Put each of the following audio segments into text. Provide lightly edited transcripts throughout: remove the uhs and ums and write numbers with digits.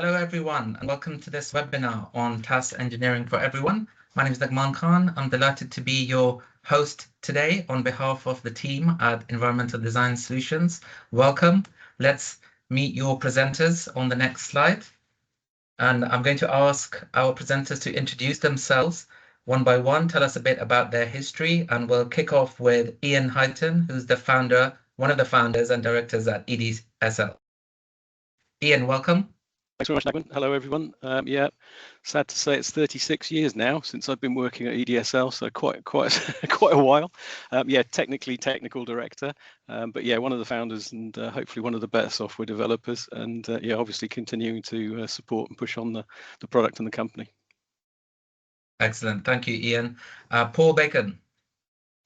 Hello, everyone, and welcome to this webinar on TAS Engineering for Everyone. My name is Nagman Khan. I'm delighted to be your host today on behalf of the team at Environmental Design Solutions. Welcome. Let's meet your presenters on the next slide. And I'm going to ask our presenters to introduce themselves one by one, tell us a bit about their history, and we'll kick off with Ian Highton, who's the founder, one of the founders and directors at EDSL. Ian, welcome. Thanks very much, Nagman. Hello, everyone. Yeah, sad to say it's 36 years now since I've been working at EDSL, so quite a while. Yeah, technical director, but yeah, one of the founders and hopefully one of the better software developers, and yeah, obviously continuing to support and push on the product and the company. Excellent, thank you, Ian. Paul Bacon.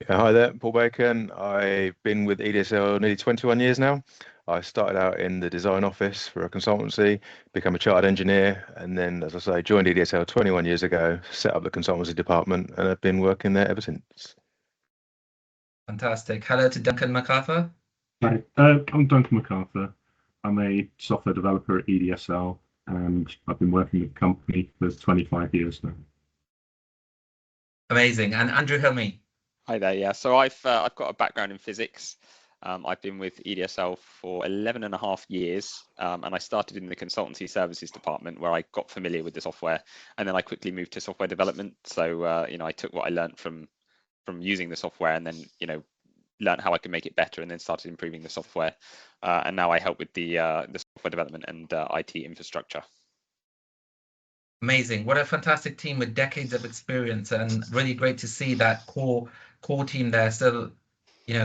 Yeah, hi there, Paul Bacon. I've been with EDSL nearly 21 years now. I started out in the design office for a consultancy, become a chartered engineer, and then, as I say, joined EDSL 21 years ago, set up the consultancy department, and I've been working there ever since. Fantastic. Hello to Duncan MacArthur. Hi, I'm Duncan MacArthur. I'm a software developer at EDSL, and I've been working with the company for 25 years now. Amazing. And Andrew Helmy. Hi there. Yeah, so I've got a background in physics. I've been with EDSL for 11 and a half years, and I started in the consultancy services department where I got familiar with the software, and then I quickly moved to software development. So I took what I learned from using the software, and then learned how I could make it better, and then started improving the software. And now I help with the software development and IT infrastructure. Amazing. What a fantastic team with decades of experience, and really great to see that core team there still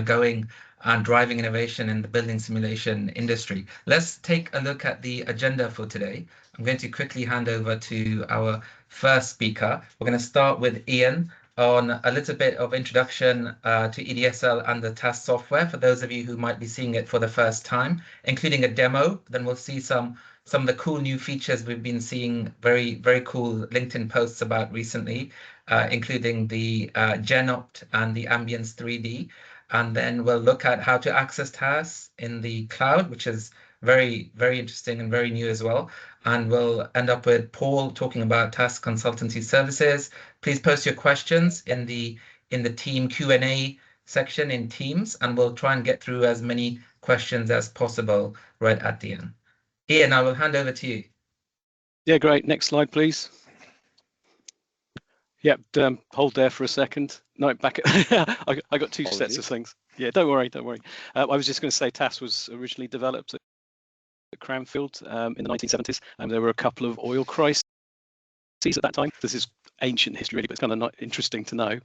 going and driving innovation in the building simulation industry. Let's take a look at the agenda for today. I'm going to quickly hand over to our first speaker. We're going to start with Ian on a little bit of introduction to EDSL and the TAS software for those of you who might be seeing it for the first time, including a demo. Then we'll see some of the cool new features we've been seeing, very cool LinkedIn posts about recently, including the GenOpt and the Ambience 3D. And then we'll look at how to access TAS in the cloud, which is very interesting and very new as well. And we'll end up with Paul talking about TAS consultancy services. Please post your questions in the team Q&A section in Teams, and we'll try and get through as many questions as possible right at the end. Ian, I will hand over to you. Yeah, great. Next slide, please. Yep, hold there for a second. No, back. I got two sets of things. Yeah, don't worry. I was just going to say TAS was originally developed at Cranfield in the 1970s, and there were a couple of oil crises at that time. This is ancient history, really, but it's kind of interesting to know.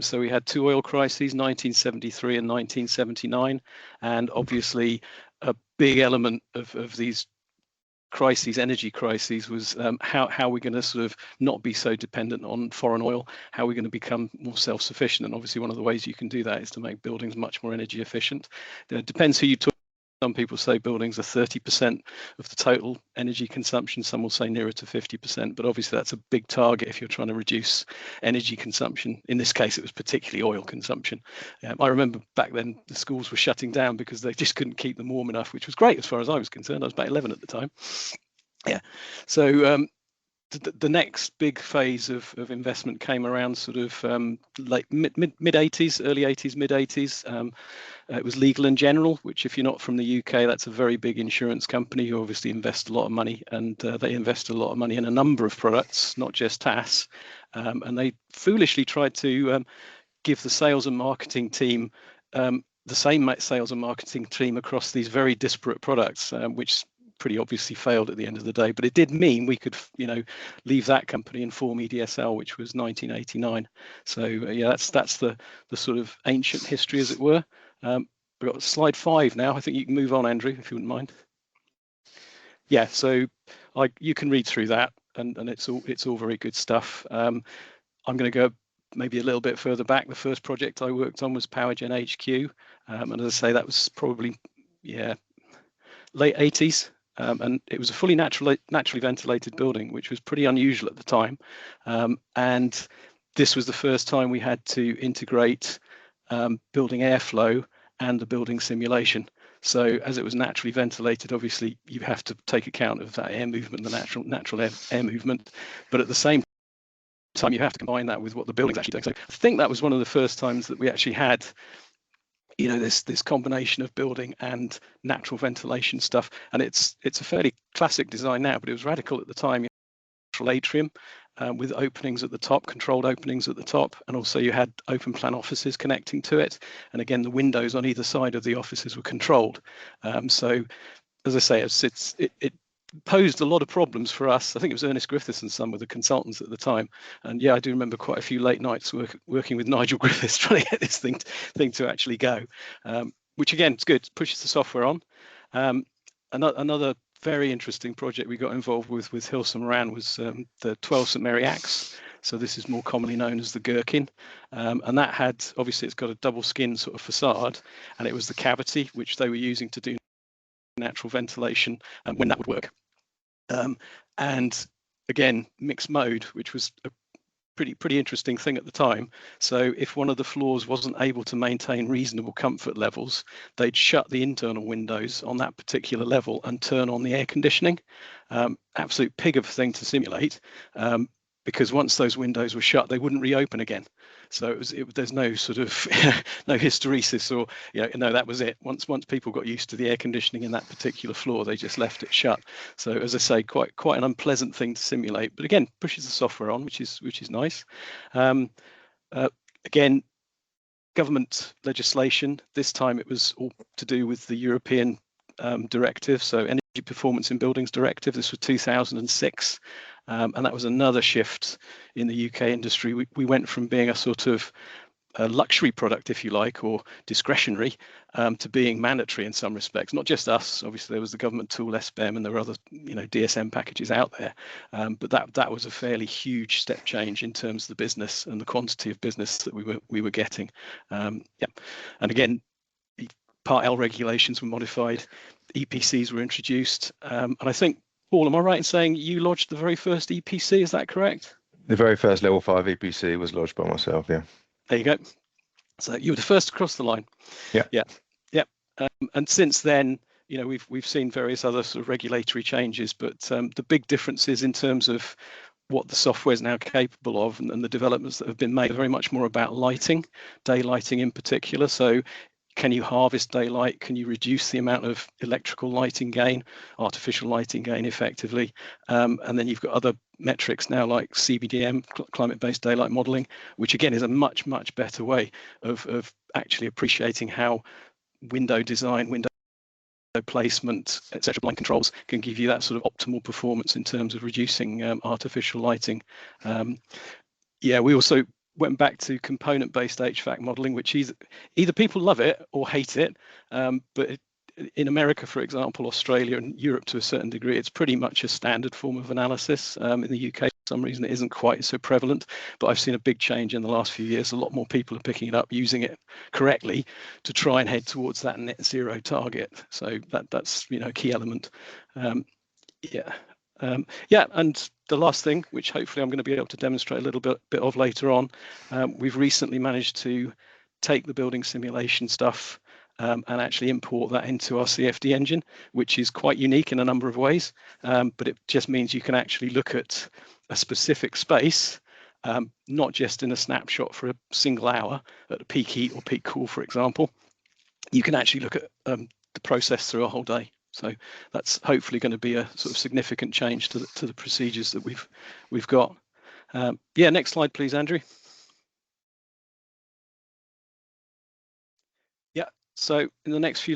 So we had two oil crises, 1973 and 1979, and obviously a big element of these crises, energy crises, was how we're going to sort of not be so dependent on foreign oil, how we're going to become more self-sufficient. And obviously one of the ways you can do that is to make buildings much more energy efficient. It depends who you talk. Some people say buildings are 30% of the total energy consumption. Some will say nearer to 50%, but obviously that's a big target if you're trying to reduce energy consumption. In this case, it was particularly oil consumption. I remember back then the schools were shutting down because they just couldn't keep them warm enough, which was great as far as I was concerned. I was about 11 at the time. Yeah, so the next big phase of investment came around sort of late mid 80s, early 80s, mid 80s. It was Legal and General, which, if you're not from the UK, that's a very big insurance company who obviously invest a lot of money, and they invested a lot of money in a number of products, not just TAS. And they foolishly tried to give the sales and marketing team the same sales and marketing team across these very disparate products, which pretty obviously failed at the end of the day. But it did mean we could, leave that company and form EDSL, which was 1989. So yeah, that's the sort of ancient history, as it were. We've got slide 5 now. I think you can move on, Andrew, if you wouldn't mind. Yeah, so you can read through that, and it's all very good stuff. I'm going to go maybe a little bit further back. The first project I worked on was PowerGen HQ, and as I say, that was probably late 80s. And it was a fully naturally ventilated building, which was pretty unusual at the time. And this was the first time we had to integrate building airflow and the building simulation. So as it was naturally ventilated, obviously you have to take account of that air movement, the natural air movement, but at the same time you have to combine that with what the building's actually doing. So I think that was one of the first times that we actually had, you know, this combination of building and natural ventilation stuff. And it's a fairly classic design now, but it was radical at the time. Natural atrium with openings at the top, controlled openings at the top, and also you had open plan offices connecting to it. And again, the windows on either side of the offices were controlled. So as I say, it posed a lot of problems for us. I think it was Ernest Griffiths and Son were the consultants at the time. And yeah, I do remember quite a few late nights working with Nigel Griffiths trying to get this thing to actually go, which again, it's good, pushes the software on. Another very interesting project we got involved with Hilson Moran was the 12 St Mary Axe. So this is more commonly known as the Gherkin, and that had, obviously it's got a double skin sort of facade, and it was the cavity which they were using to do natural ventilation when that would work. And again, mixed mode, which was a pretty interesting thing at the time. So if one of the floors wasn't able to maintain reasonable comfort levels, they'd shut the internal windows on that particular level and turn on the air conditioning. Absolute pig of a thing to simulate, because once those windows were shut, they wouldn't reopen again. So there's no sort of no hysteresis, or no, that was it. Once people got used to the air conditioning in that particular floor, they just left it shut. So as I say, quite an unpleasant thing to simulate, but again, pushes the software on, which is nice. Again, government legislation. This time it was all to do with the European directive, so Energy Performance in Buildings Directive. This was 2006. And that was another shift in the UK industry. We went from being a sort of a luxury product, if you like, or discretionary, to being mandatory in some respects. Not just us, obviously there was the government tool SBEM, and there were other, DSM packages out there. But that was a fairly huge step change in terms of the business and the quantity of business that we were getting. And again, Part L regulations were modified, EPCs were introduced, and I think, Paul, am I right in saying you lodged the very first EPC? Is that correct? The very first level 5 EPC was lodged by myself, yeah. There you go. So you were the first across the line. Yeah. And since then, we've seen various other sort of regulatory changes, but the big differences in terms of what the software is now capable of and the developments that have been made are very much more about lighting, daylighting in particular. So can you harvest daylight? Can you reduce the amount of electrical lighting gain, artificial lighting gain effectively? And then you've got other metrics now like CBDM, climate-based daylight modeling, which again is a much better way of actually appreciating how window design, window placement, etc., blind controls can give you that sort of optimal performance in terms of reducing artificial lighting. We also went back to component-based HVAC modeling, which is either people love it or hate it. But in America, for example, Australia and Europe to a certain degree, it's pretty much a standard form of analysis. In the UK, for some reason, it isn't quite so prevalent. But I've seen a big change in the last few years. A lot more people are picking it up, using it correctly to try and head towards that net zero target. So that's a key element. And the last thing, which hopefully I'm going to be able to demonstrate a little bit of later on, we've recently managed to take the building simulation stuff and actually import that into our CFD engine, which is quite unique in a number of ways. But it just means you can actually look at a specific space, not just in a snapshot for a single hour at a peak heat or peak cool, for example. You can actually look at the process through a whole day. So that's hopefully going to be a sort of significant change to the procedures that we've got. Next slide, please, Andrew. So in the next few,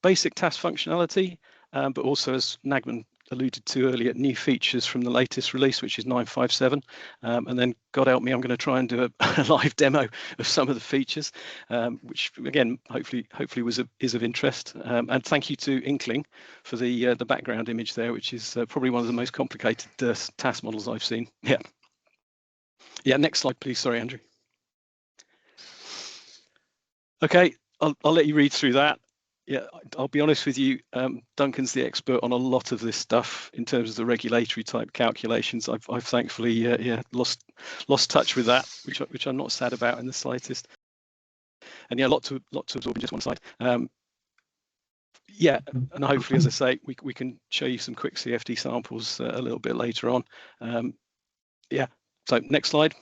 basic TAS functionality, but also, as Nagman alluded to earlier, new features from the latest release, which is 957. And then, God help me, I'm going to try and do a live demo of some of the features, which again, hopefully is of interest. And thank you to Inkling for the background image there, which is probably one of the most complicated TAS models I've seen. Next slide, please. Sorry, Andrew. Okay, I'll let you read through that. I'll be honest with you, Duncan's the expert on a lot of this stuff in terms of the regulatory type calculations. I've thankfully lost touch with that, which I'm not sad about in the slightest. And yeah, lot to absorb in just one slide. Yeah, and hopefully, as I say, we can show you some quick CFD samples a little bit later on. Yeah, so next slide,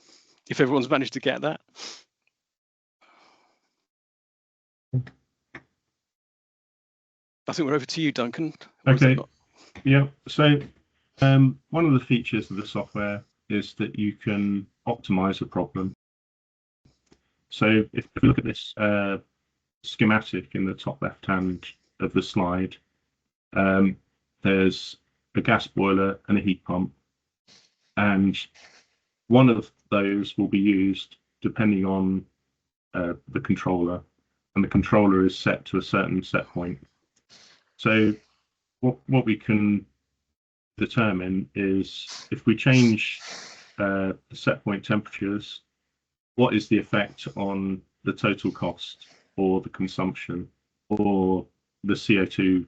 if everyone's managed to get that. I think we're over to you, Duncan. Okay. Yeah. So one of the features of the software is that you can optimize a problem. So if you look at this schematic in the top left hand of the slide, there's a gas boiler and a heat pump, and one of those will be used depending on the controller, and the controller is set to a certain set point. So what we can determine is if we change the set point temperatures, what is the effect on the total cost or the consumption or the CO2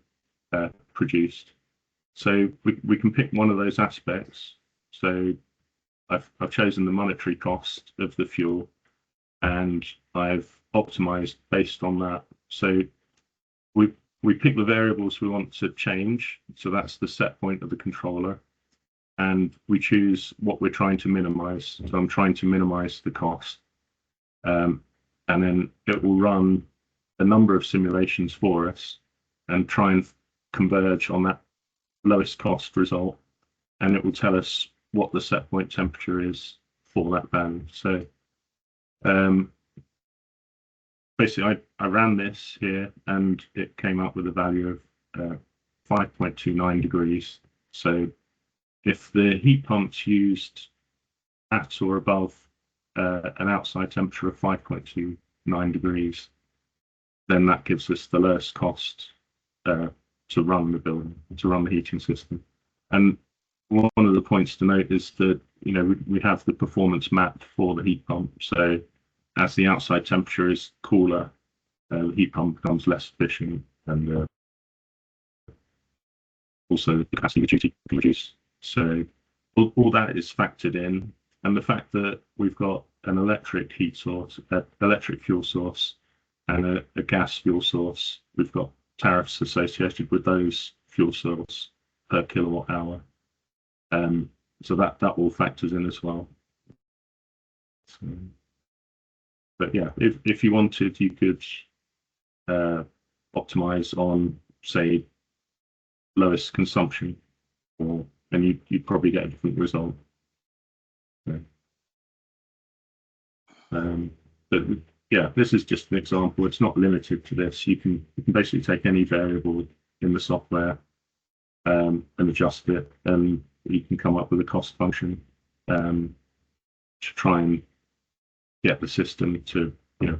produced. So we can pick one of those aspects. So I've chosen the monetary cost of the fuel, and I've optimized based on that. So we pick the variables we want to change. So that's the set point of the controller, and we choose what we're trying to minimize. So I'm trying to minimize the cost, and then it will run a number of simulations for us and try and converge on that lowest cost result, and it will tell us what the set point temperature is for that band. So basically I ran this here and it came up with a value of 5.29 degrees. So if the heat pump's used at or above an outside temperature of 5.29 degrees, then that gives us the lowest cost to run the building, to run the heating system. And one of the points to note is that, you know, we have the performance map for the heat pump. So as the outside temperature is cooler, the heat pump becomes less efficient, and also the capacity can reduce. So all that is factored in, and the fact that we've got an electric heat source, electric fuel source, and a gas fuel source, we've got tariffs associated with those fuel sources per kilowatt hour. So that all factors in as well. So, but yeah, if you wanted, you could optimize on, say, lowest consumption, and you'd probably get a different result. Yeah. But yeah, this is just an example. It's not limited to this. You can basically take any variable in the software and adjust it, and you can come up with a cost function to try and get the system to, you know,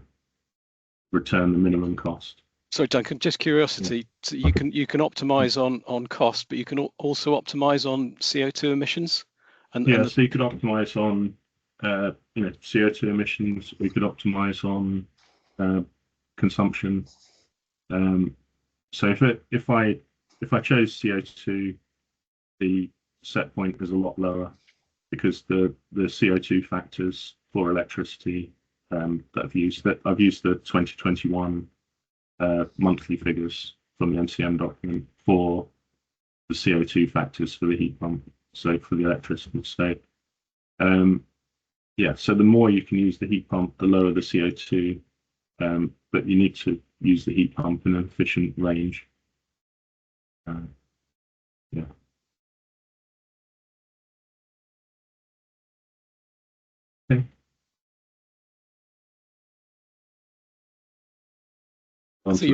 return the minimum cost. Sorry, Duncan, just curiosity. Yeah. So you can optimize on cost, but you can also optimize on CO2 emissions. And so you could optimize on you know, CO2 emissions. We could optimize on consumption. So if I chose CO2, the set point is a lot lower because the CO2 factors for electricity that I've used the 2021 monthly figures from the NCM document for the CO2 factors for the heat pump, so for the electricity. So yeah, so the more you can use the heat pump, the lower the CO2, but you need to use the heat pump in an efficient range. Yeah. Okay. So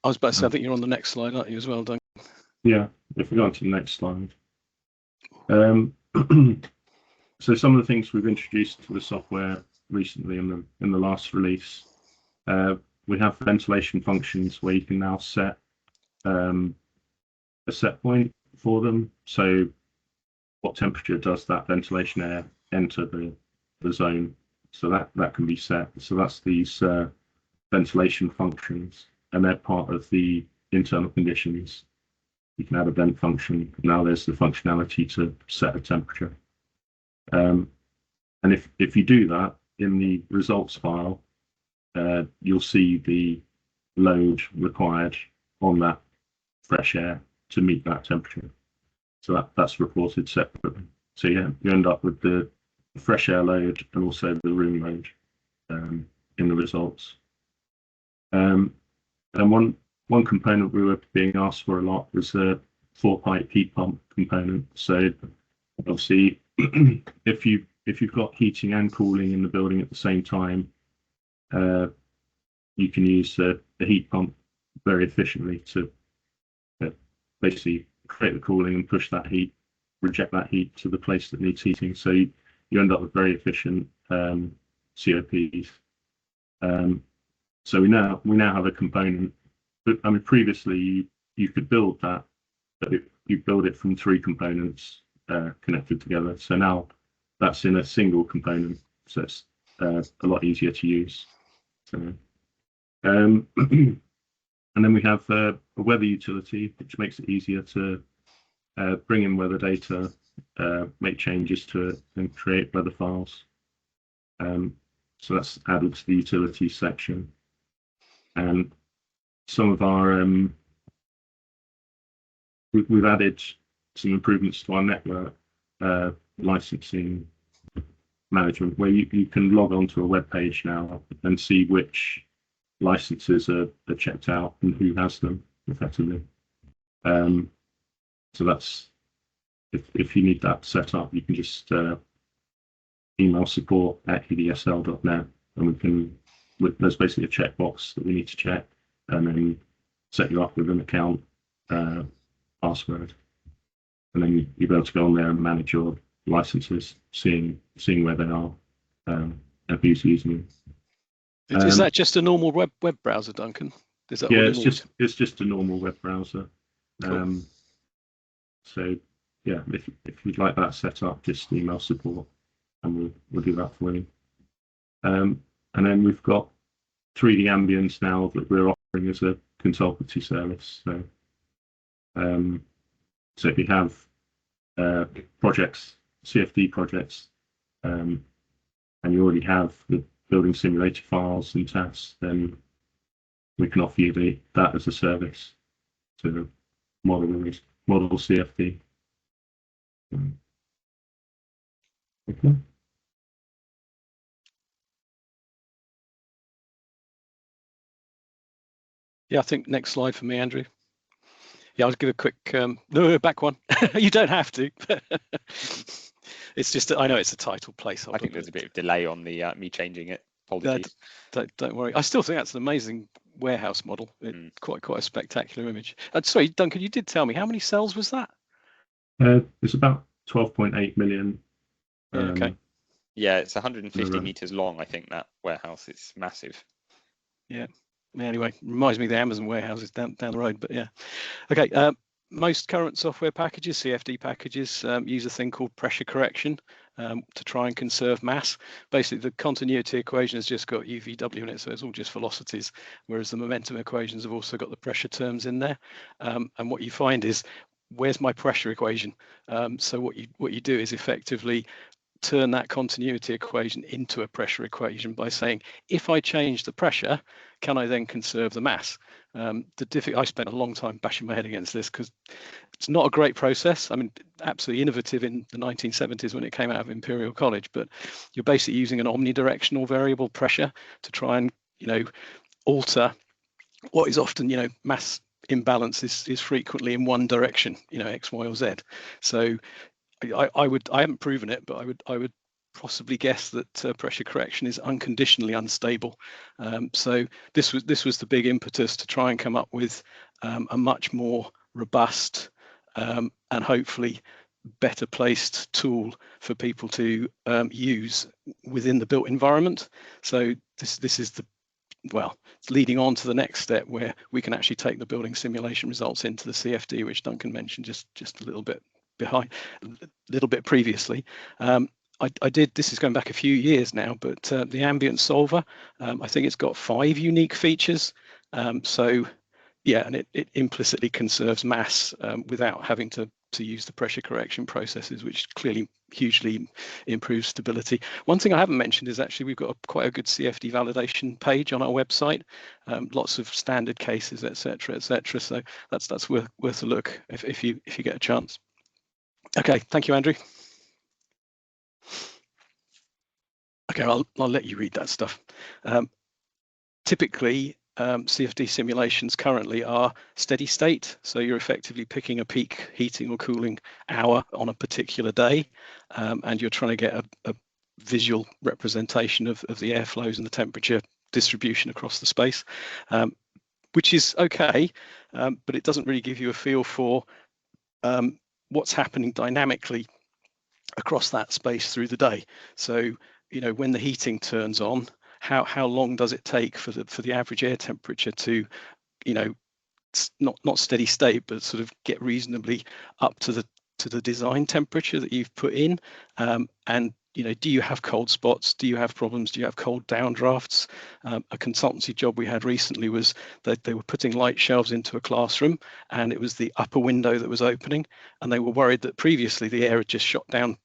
I was about to say, I think you're on the next slide, aren't you, as well, Duncan? Yeah, if we go on to the next slide. So some of the things we've introduced to the software recently in the last release, we have ventilation functions where you can now set a set point for them. So what temperature does that ventilation air enter the zone? So that can be set. So that's these ventilation functions, and they're part of the internal conditions. You can add a vent function. Now there's the functionality to set a temperature. And if you do that in the results file, you'll see the load required on that fresh air to meet that temperature. So that's reported separately. So yeah, you end up with the fresh air load and also the room load in the results. And one component we were being asked for a lot was the 4-pipe heat pump component. So obviously, if you've got heating and cooling in the building at the same time, you can use the heat pump very efficiently to basically create the cooling and push that heat, reject that heat to the place that needs heating. So you end up with very efficient COPs. So we now have a component. But I mean, previously you could build that, but you build it from 3 components connected together. So now that's in a single component, so it's a lot easier to use. So, and then we have a weather utility, which makes it easier to bring in weather data, make changes to it, and create weather files. So that's added to the utility section. And some of our we've added some improvements to our network licensing management, where you can log onto a web page now and see which licenses are checked out and who has them effectively. So that's if you need that set up, you can just email support@edsl.net, and there's basically a checkbox that we need to check, and then set you up with an account password, and then you'll be able to go on there and manage your licenses, seeing where they are and who's using them. Is that just a normal web browser, Duncan? Is that yeah, it's just a normal web browser. Cool. So yeah, if you'd like that set up, just email support, and we'll do that for you. And then we've got 3D ambience now that we're offering as a consultancy service. So if you have projects, CFD projects, and you already have the building simulator files and TAS, then we can offer you that as a service to model CFD. Okay. Yeah, I think next slide for me, Andrew. Yeah, I'll give a quick no, back one. You don't have to. It's just I know it's a title placeholder. I think there's a bit of delay on the me changing it. Apologies. Don't worry. I still think that's an amazing warehouse model. Quite a spectacular image. Sorry, Duncan, you did tell me how many cells was that? It's about 12.8 million. Okay. Yeah, it's 150 meters long. I think that warehouse. It's massive. Yeah. Anyway, reminds me of the Amazon warehouses down the road, but yeah. Okay, most current software packages, CFD packages, use a thing called pressure correction to try and conserve mass. Basically, the continuity equation has just got UVW in it, so it's all just velocities, whereas the momentum equations have also got the pressure terms in there. And what you find is, where's my pressure equation? So what you do is effectively turn that continuity equation into a pressure equation by saying, if I change the pressure, can I then conserve the mass? I spent a long time bashing my head against this because it's not a great process. I mean, absolutely innovative in the 1970s when it came out of Imperial College, but you're basically using an omnidirectional variable pressure to try and, alter what is often, mass imbalance is frequently in one direction, X, Y, or Z. So I haven't proven it, but I would possibly guess that pressure correction is unconditionally unstable. So this was the big impetus to try and come up with a much more robust and hopefully better placed tool for people to use within the built environment. So this is it's leading on to the next step where we can actually take the building simulation results into the CFD, which Duncan mentioned just a little bit previously. I did, this is going back a few years now, but the ambient solver, I think it's got 5 unique features. So yeah, and it implicitly conserves mass without having to to use the pressure correction processes, which clearly hugely improves stability. One thing I haven't mentioned is actually we've got quite a good CFD validation page on our website, lots of standard cases, etc., etc. So that's worth a look if you get a chance. Okay, thank you, Andrew. Okay, I'll let you read that stuff. Typically, CFD simulations currently are steady state, so you're effectively picking a peak heating or cooling hour on a particular day, and you're trying to get a visual representation of the airflows and the temperature distribution across the space, which is okay, but it doesn't really give you a feel for what's happening dynamically across that space through the day. So, you know, when the heating turns on, how long does it take for the average air temperature to, you know, not steady state, but sort of get reasonably up to the design temperature that you've put in? And you know, do you have cold spots? Do you have problems? Do you have cold downdrafts? A consultancy job we had recently was that they were putting light shelves into a classroom, and it was the upper window that was opening, and they were worried that previously the air had just shot down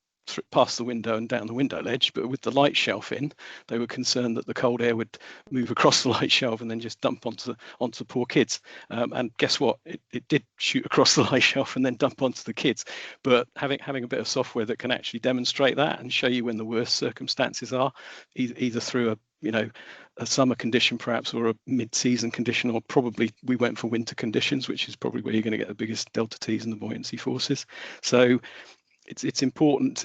past the window and down the window ledge, but with the light shelf in, they were concerned that the cold air would move across the light shelf and then just dump onto the poor kids. And guess what? It did shoot across the light shelf and then dump onto the kids. But having a bit of software that can actually demonstrate that and show you when the worst circumstances are, either through a summer condition perhaps, or a mid-season condition, or probably we went for winter conditions, which is probably where you're going to get the biggest delta T's and the buoyancy forces. So it's important,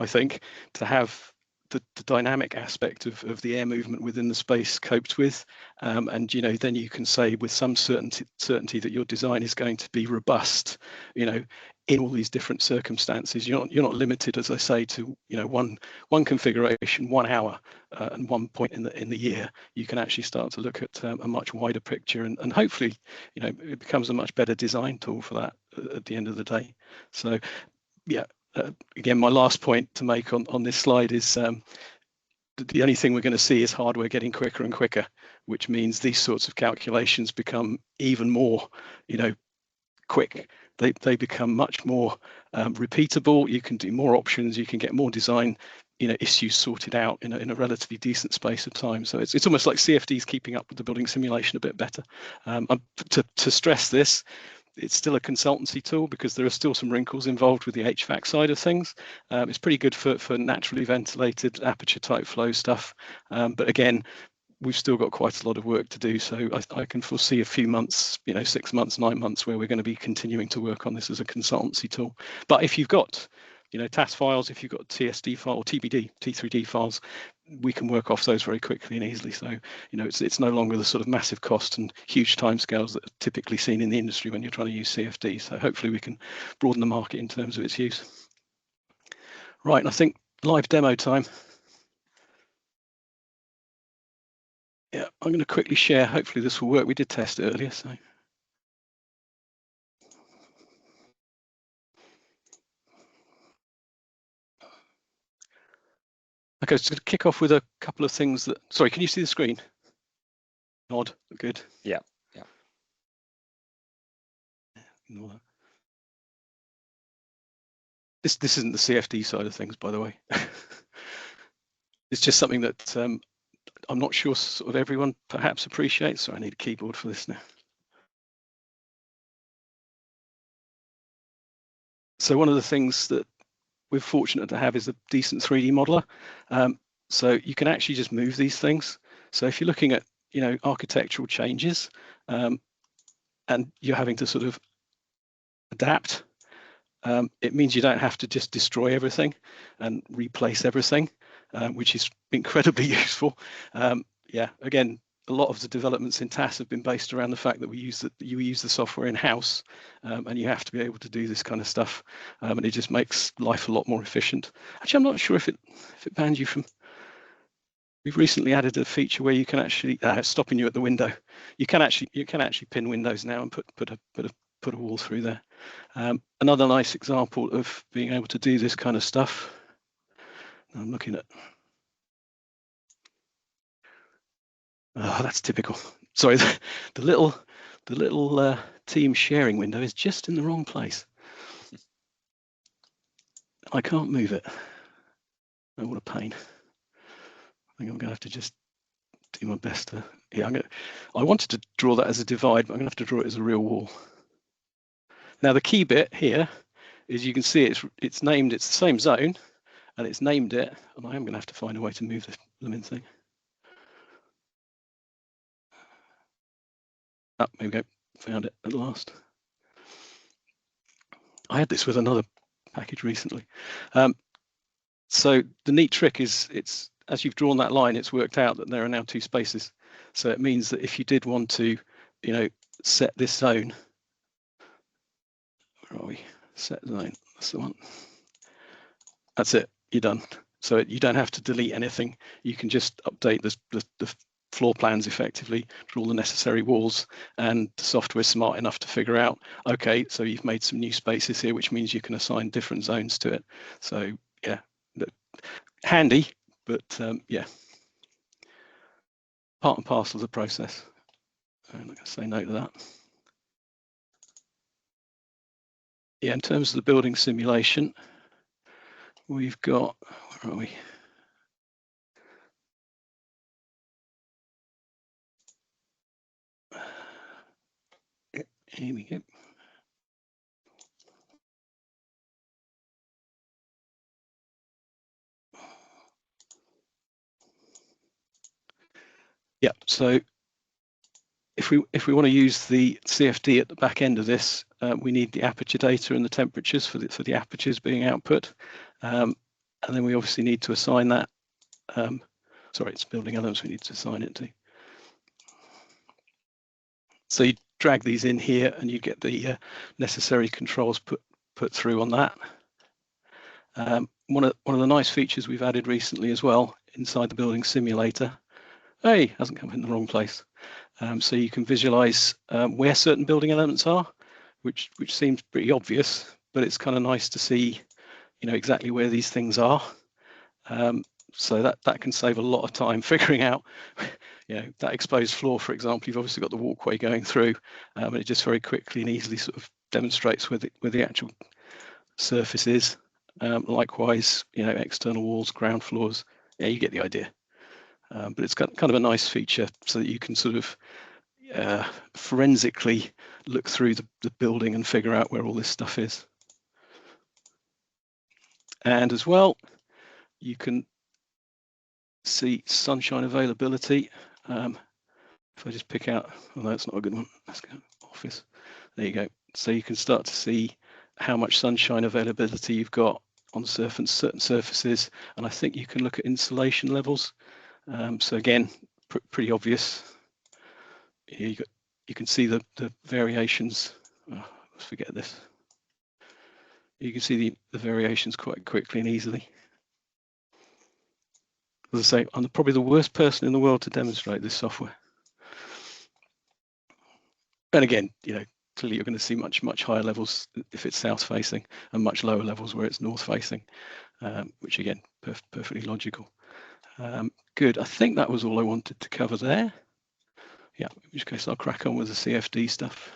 I think, to have the dynamic aspect of the air movement within the space coped with, and you know, then you can say with some certainty that your design is going to be robust, you know, in all these different circumstances. You're not limited, as I say, to, you know, one configuration, 1 hour, and one point in the year. You can actually start to look at a much wider picture, and hopefully, you know, it becomes a much better design tool for that at the end of the day. So yeah, again, my last point to make on this slide is the only thing we're going to see is hardware getting quicker and quicker, which means these sorts of calculations become even more, you know, quick. They become much more repeatable. You can do more options. You can get more design, you know, issues sorted out in a relatively decent space of time. So it's almost like CFD's keeping up with the building simulation a bit better. To stress this, it's still a consultancy tool because there are still some wrinkles involved with the HVAC side of things. It's pretty good for naturally ventilated aperture type flow stuff. But again, we've still got quite a lot of work to do. So I can foresee a few months, you know, 6 months, 9 months, where we're going to be continuing to work on this as a consultancy tool. But if you've got, you know, TAS files, if you've got TSD file or TBD, T3D files, we can work off those very quickly and easily. So, you know, it's no longer the sort of massive cost and huge timescales that are typically seen in the industry when you're trying to use CFD. So hopefully we can broaden the market in terms of its use. Right, and I think live demo time. Yeah, I'm going to quickly share. Hopefully this will work. We did test it earlier, so. Okay, so to kick off with a couple of things that, sorry, can you see the screen? Nod, good. Yeah. This isn't the CFD side of things, by the way. It's just something that I'm not sure sort of everyone perhaps appreciates. So I need a keyboard for this now. So one of the things that we're fortunate to have is a decent 3D modeler. So you can actually just move these things. So if you're looking at, you know, architectural changes, and you're having to sort of adapt, it means you don't have to just destroy everything and replace everything, which is incredibly useful. Yeah, again, a lot of the developments in TAS have been based around the fact that you use the software in-house, and you have to be able to do this kind of stuff, and it just makes life a lot more efficient. Actually, I'm not sure if it bans you from. We've recently added a feature where you can actually stopping you at the window. You can actually pin windows now and put a wall through there. Another nice example of being able to do this kind of stuff. I'm looking at. Oh, that's typical. Sorry, the little team sharing window is just in the wrong place. I can't move it. Oh, what a pain. I think I'm going to have to just do my best to, yeah, I wanted to draw that as a divide, but I'm going to have to draw it as a real wall. Now the key bit here is you can see it's named, it's the same zone, and it's named it, and I am going to have to find a way to move the blooming thing. Oh, there we go, found it at last. I had this with another package recently. So the neat trick is, it's as you've drawn that line, it's worked out that there are now 2 spaces. So it means that if you did want to, you know, set this zone, where are we? Set zone, that's the one. That's it, you're done. So you don't have to delete anything. You can just update the floor plans effectively, draw the necessary walls, and the software is smart enough to figure out, okay, so you've made some new spaces here, which means you can assign different zones to it. So yeah, handy, but yeah, part and parcel of the process. I'm not going to say no to that. Yeah, in terms of the building simulation, we've got, where are we? Here we go. Yeah, so if we want to use the CFD at the back end of this, we need the aperture data and the temperatures for the apertures being output, and then we obviously need to assign that. Sorry, it's building elements we need to assign it to. So you drag these in here, and you get the necessary controls put through on that. One of the nice features we've added recently as well inside the building simulator. Hey, hasn't come in the wrong place. So you can visualize where certain building elements are, which seems pretty obvious, but it's kind of nice to see, you know, exactly where these things are. So that can save a lot of time figuring out, you know, that exposed floor, for example. You've obviously got the walkway going through, and it just very quickly and easily sort of demonstrates where the actual surface is. Likewise, you know, external walls, ground floors. Yeah, you get the idea. But it's got kind of a nice feature so that you can sort of forensically look through the building and figure out where all this stuff is. And as well, you can see sunshine availability. If I just pick out, oh, that's not a good one. Let's go office. There you go. So you can start to see how much sunshine availability you've got on certain surfaces, and I think you can look at insulation levels. So again, pretty obvious. You can see the variations. Oh, let's forget this. You can see the variations quite quickly and easily. As I say, I'm probably the worst person in the world to demonstrate this software. And again, you know, clearly you're going to see much higher levels if it's south facing, and much lower levels where it's north facing, which again, perfectly logical. Good. I think that was all I wanted to cover there. Yeah, in which case I'll crack on with the CFD stuff.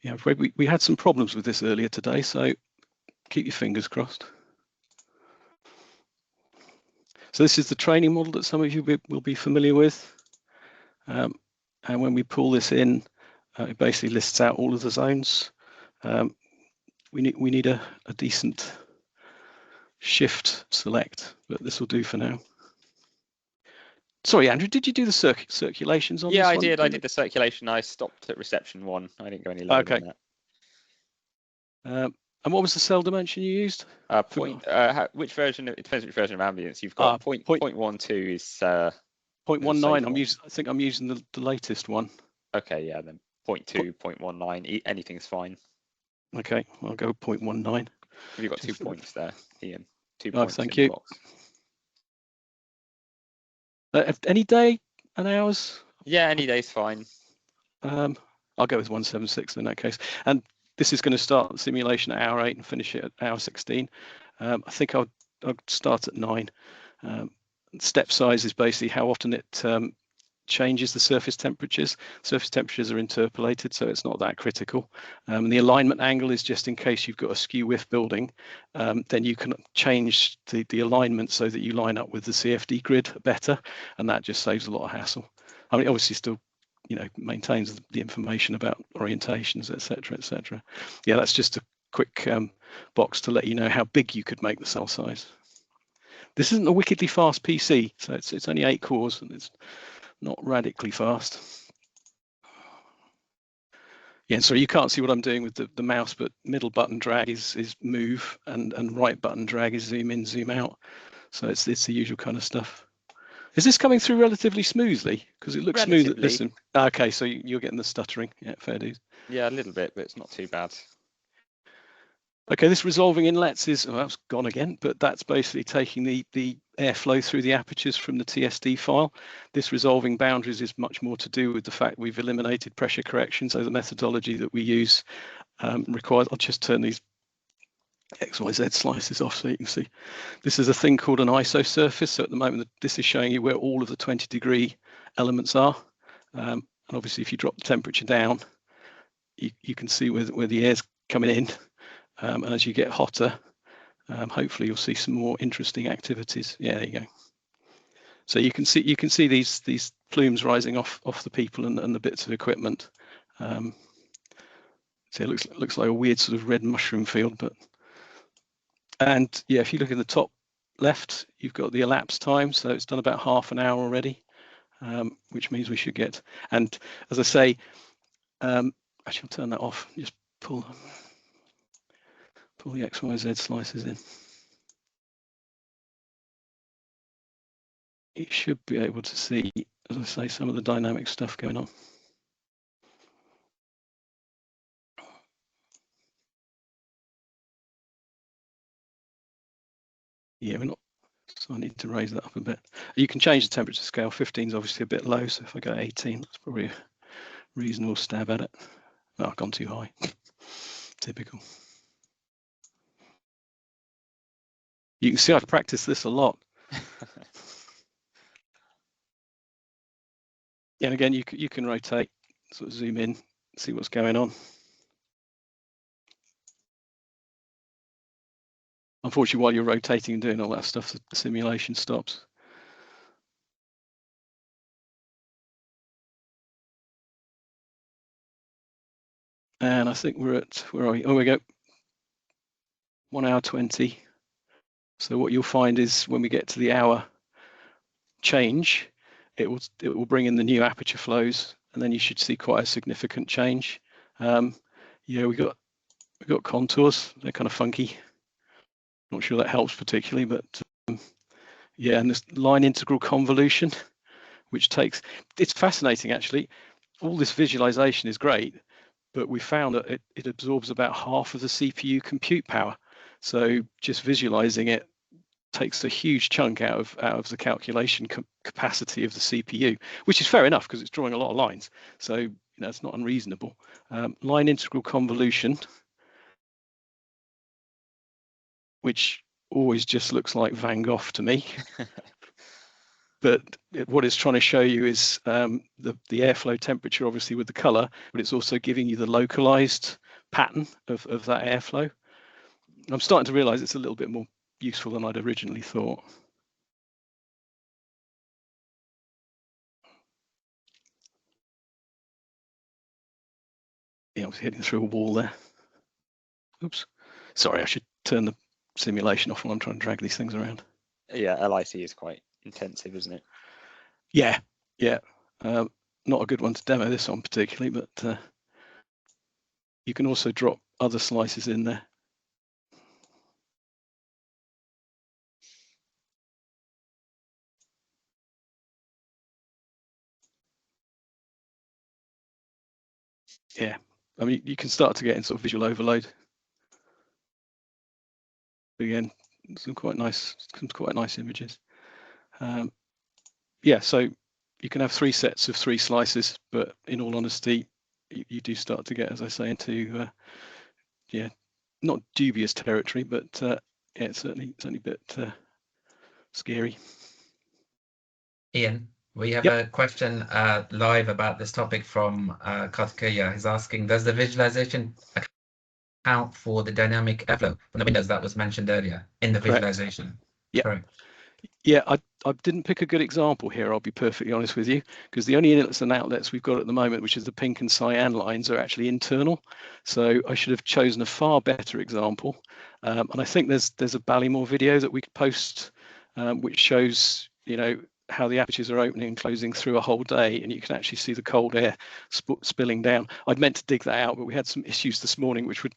Yeah, we had some problems with this earlier today, so keep your fingers crossed. So this is the training model that some of you will be familiar with. And when we pull this in, it basically lists out all of the zones. We need a decent shift select, but this will do for now. Sorry, Andrew, did you do the circulations on this one? Yeah, I did the circulation. I stopped at reception 1. I didn't go any lower than that. And what was the cell dimension you used? Which version? It depends which version of Ambience you've got. 0.12 is 0.19. I think I'm using the latest one. Okay, yeah, then 0.2, 0.19, anything's fine. Okay, I'll go 0.19. You've got 2 points there, Ian. 2 Oh, points. thank in you. the box. Any day and hours? Yeah, any day's fine. I'll go with 176 in that case. And this is going to start the simulation at hour 8 and finish it at hour 16. I think I'll start at 9. Step size is basically how often it changes the surface temperatures. Surface temperatures are interpolated, so it's not that critical. The alignment angle is just in case you've got a skew whiff building, then you can change the alignment so that you line up with the CFD grid better, and that just saves a lot of hassle. I mean, obviously still, you know, maintains the information about orientations, etc., etc. Yeah, that's just a quick box to let you know how big you could make the cell size. This isn't a wickedly fast PC, so it's only 8 cores and it's not radically fast. Yeah, so you can't see what I'm doing with the mouse, but middle button drag is move, and right button drag is zoom in, zoom out. So it's the usual kind of stuff. Is this coming through relatively smoothly? Because it looks smooth. Listen, okay, so you're getting the stuttering. Yeah, fair dues. Yeah, a little bit, but it's not too bad. Okay, this resolving inlets is, well, that's gone again, but that's basically taking the airflow through the apertures from the TSD file. This resolving boundaries is much more to do with the fact we've eliminated pressure correction. So the methodology that we use requires, I'll just turn these XYZ slices off so you can see. This is a thing called an ISO surface. So at the moment, this is showing you where all of the 20-degree elements are. And obviously, if you drop the temperature down, you can see where the air's coming in. And as you get hotter, hopefully you'll see some more interesting activities. Yeah, there you go. So you can see these plumes rising off the people and the bits of equipment. So it looks like a weird sort of red mushroom field, but. And yeah, if you look in the top left, you've got the elapsed time. So it's done about half an hour already, which means we should get. And as I say, actually I'll turn that off. Just pull the XYZ slices in. You should be able to see, as I say, some of the dynamic stuff going on. Yeah, we're not, so I need to raise that up a bit. You can change the temperature scale. 15 is obviously a bit low, so if I go 18, that's probably a reasonable stab at it. Oh, I've gone too high. Typical. You can see I've practiced this a lot. And again, you can rotate, sort of zoom in, see what's going on. Unfortunately, while you're rotating and doing all that stuff, the simulation stops. And I think we're at, where are we? Oh, we go. 1 hour 20. So what you'll find is when we get to the hour change, it will bring in the new aperture flows, and then you should see quite a significant change. Yeah, we got contours. They're kind of funky. Not sure that helps particularly, but yeah, and this line integral convolution, which takes, it's fascinating actually. All this visualization is great, but we found that it absorbs about half of the CPU compute power. So just visualizing it takes a huge chunk out of the calculation capacity of the CPU, which is fair enough because it's drawing a lot of lines. So you know, it's not unreasonable. Line integral convolution, which always just looks like Van Gogh to me. But what it's trying to show you is the airflow temperature, obviously with the color, but it's also giving you the localized pattern of that airflow. I'm starting to realize it's a little bit more useful than I'd originally thought. Yeah, I was hitting through a wall there. Oops. Sorry, I should turn the simulation off while I'm trying to drag these things around. Yeah, LIC is quite intensive, isn't it? Yeah, yeah. Not a good one to demo this on particularly, but you can also drop other slices in there. Yeah, I mean, you can start to get in sort of visual overload. Again, some quite nice images. Yeah, so you can have 3 sets of 3 slices, but in all honesty, you do start to get, as I say, into yeah, not dubious territory, but yeah, it's certainly a bit scary. Ian, We have a question live about this topic from Kartikeya. He's asking, does the visualization account for the dynamic airflow from the windows that was mentioned earlier in the visualization? Yeah. Correct. Yeah, I didn't pick a good example here, I'll be perfectly honest with you, because the only inlets and outlets we've got at the moment, which is the pink and cyan lines, are actually internal. So I should have chosen a far better example. And I think there's a Ballymore video that we could post, which shows, you know, how the apertures are opening and closing through a whole day, and you can actually see the cold air spilling down. I'd meant to dig that out, but we had some issues this morning, which would,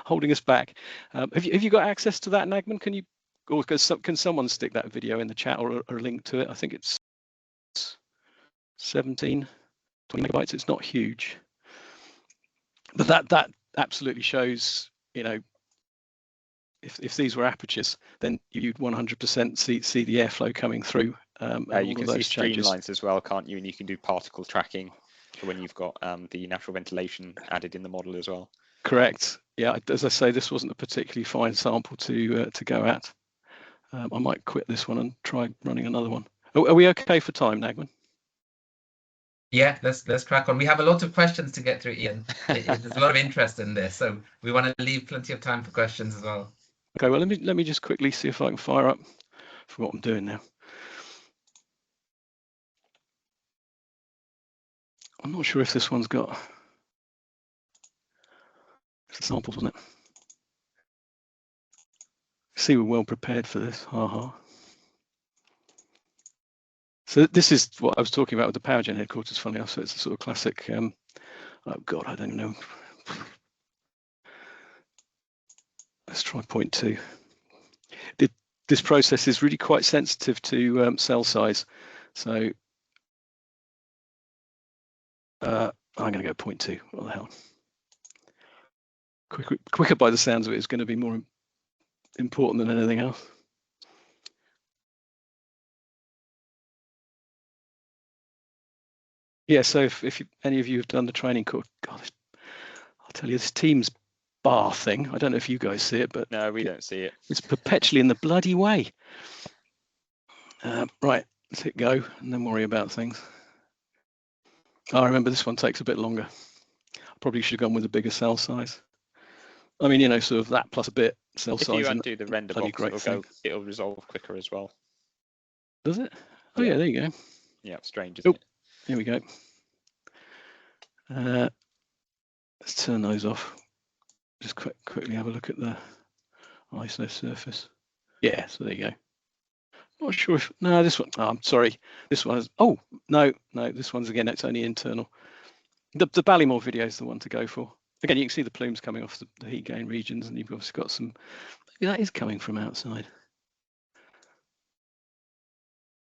holding us back. Have you got access to that, Nagman? Can you? Or can someone stick that video in the chat or a link to it? I think it's 17, 20 megabytes. It's not huge, but that absolutely shows, you know, if these were apertures, then you'd 100% see the airflow coming through. You can see streamlines as well, can't you? And you can do particle tracking for when you've got the natural ventilation added in the model as well. Correct. Yeah, as I say, this wasn't a particularly fine sample to go at. I might quit this one and try running another one. Are we okay for time, Nagman? Yeah, let's crack on. We have a lot of questions to get through, Ian. There's a lot of interest in this, so we want to leave plenty of time for questions as well. Okay, well, let me just quickly see if I can fire up for what I'm doing now. I'm not sure if this one's got samples on it. See, we're well prepared for this. So this is what I was talking about with the power gen headquarters, funny enough. So it's a sort of classic, oh God, I don't know. Let's try 0.2. This process is really quite sensitive to cell size. So I'm going to go 0.2. What the hell? Quicker by the sounds of it is going to be more important than anything else. Yeah, so if any of you have done the training course, God, I'll tell you, this Teams bar thing, I don't know if you guys see it, but no, we don't see it. It's perpetually in the bloody way. Right, let's hit go and then worry about things. I remember this one takes a bit longer. I probably should have gone with a bigger cell size. I mean, you know, sort of that plus a bit cell size. If you undo the render box, it'll resolve quicker as well. Does it? Oh yeah, there you go. Yeah, strange, isn't it? Here we go. Let's turn those off. Just quickly have a look at the ISO surface. Yeah, so there you go. Not sure if, no, this one, oh, I'm sorry. This one is, oh, no, this one's again, it's only internal. The Ballymore video is the one to go for. Again, you can see the plumes coming off the heat gain regions, and you've obviously got some, maybe that is coming from outside.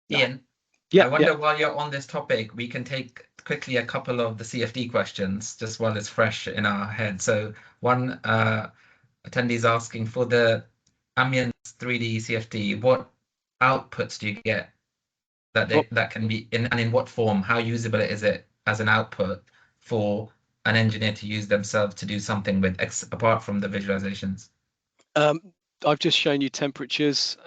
Ian, yeah, I wonder while you're on this topic, we can take quickly a couple of the CFD questions just while it's fresh in our head. So one attendee is asking, for the Ambience 3D CFD, what outputs do you get that can be in what form? How usable is it as an output for an engineer to use themselves to do something with apart from the visualizations? I've just shown you temperatures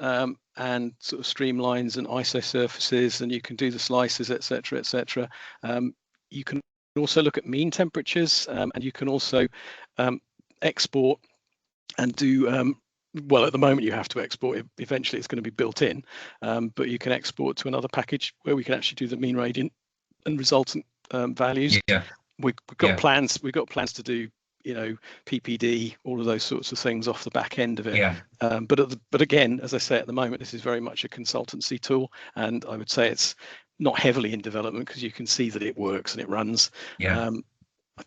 and sort of streamlines and ISO surfaces, and you can do the slices, etc., etc. You can also look at mean temperatures, and you can also export and do well, at the moment you have to export it. Eventually it's going to be built in, but you can export to another package where we can actually do the mean radiant and resultant values. Yeah, we've got plans. We've got plans to do, you know, PPD, all of those sorts of things off the back end of it. Yeah. But again, as I say, at the moment this is very much a consultancy tool, and I would say it's not heavily in development because you can see that it works and it runs. Yeah. A